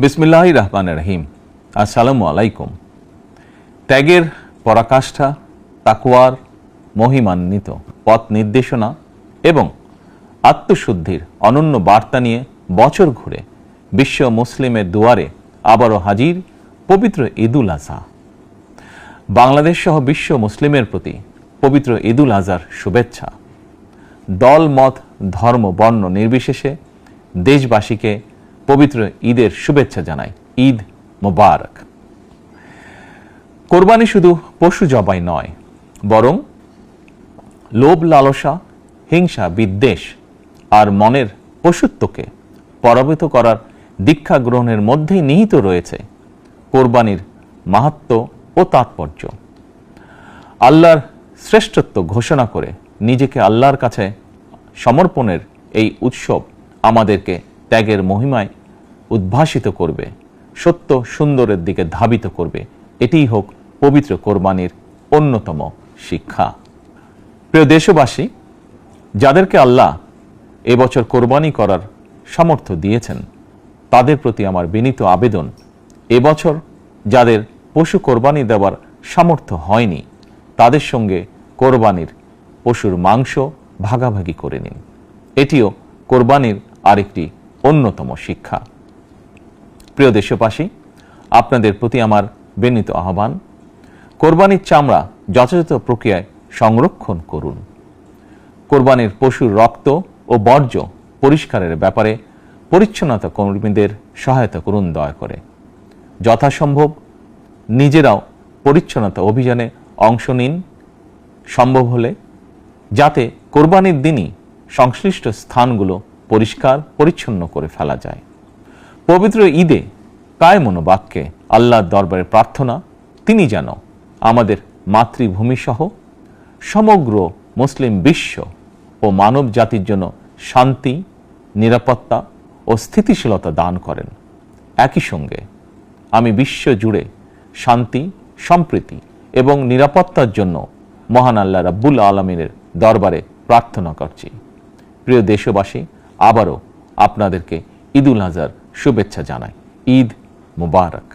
বিসমিল্লাহির রহমানির রহিম। আসসালামু আলাইকুম। ত্যাগের পরাকাষ্ঠা, তাকওয়ার মহিমান্বিত পথ নির্দেশনা এবং আত্মশুদ্ধির অনন্য বার্তা নিয়ে বছর ঘুরে বিশ্ব মুসলিমের দুয়ারে আবারও হাজির পবিত্র ঈদুল আজহা। বাংলাদেশ সহ বিশ্ব মুসলিমের প্রতি পবিত্র ঈদুল আজহার শুভেচ্ছা। দল, মত, ধর্ম, বর্ণ নির্বিশেষে দেশবাসীকে পবিত্র ঈদের শুভেচ্ছা জানাই। ঈদ মোবারক। কোরবানি শুধু পশু জবাই নয়, বরং লোভ, লালসা, হিংসা, বিদ্বেষ আর মনের পশুত্বকে পরাভূত করার দীক্ষা গ্রহণের মধ্যেই নিহিত রয়েছে কোরবানির মাহাত্ম্য ও তাৎপর্য। আল্লাহর শ্রেষ্ঠত্ব ঘোষণা করে নিজেকে আল্লাহর কাছে সমর্পণের এই উৎসব আমাদেরকে ত্যাগের মহিমায় উদ্ভাসিত করবে, সত্য সুন্দরের দিকে ধাবিত করবে। এটিই হোক পবিত্র কোরবানির অন্যতম শিক্ষা। প্রিয় দেশবাসী, যাদেরকে আল্লাহ এবছর কোরবানি করার সামর্থ্য দিয়েছেন, তাদের প্রতি আমার বিনীত আবেদন, এবছর যাদের পশু কোরবানি দেওয়ার সামর্থ্য হয়নি, তাদের সঙ্গে কোরবানির পশুর মাংস ভাগাভাগি করে নিন। এটিও কোরবানির আরেকটি অন্যতম শিক্ষা। প্রিয় দেশবাসী, আপনাদের প্রতি আমার বিনীত আহ্বান, কোরবানির চামড়া যথাযথ প্রক্রিয়ায় সংরক্ষণ করুন। কোরবানির পশুর রক্ত ও বর্জ্য পরিষ্কারের ব্যাপারে পরিচ্ছন্নতা কর্মীদের সহায়তা করুন দয়া করে। যথাসম্ভব নিজেরাও পরিচ্ছন্নতা অভিযানে অংশ নিন সম্ভব হলে, যাতে কোরবানির দিনই সংশ্লিষ্ট স্থানগুলো পরিষ্কার পরিচ্ছন্ন করে ফেলা যায়। পবিত্র ঈদে কায় মনোবাক্যে আল্লাহর দরবারে প্রার্থনা, তিনি যেন আমাদের মাতৃভূমি সহ সমগ্র মুসলিম বিশ্ব ও মানব জাতির জন্য শান্তি, নিরাপত্তা ও স্থিতিশীলতা দান করেন। একই সঙ্গে আমি বিশ্ব জুড়ে শান্তি, সম্প্রীতি এবং নিরাপত্তার জন্য মহান আল্লাহ রাব্বুল আলামিনের দরবারে প্রার্থনা করছি। প্রিয় দেশবাসী, আবারও আপনাদেরকে ঈদুল আজহার শুভেচ্ছা জানাই। ঈদ মুবারক।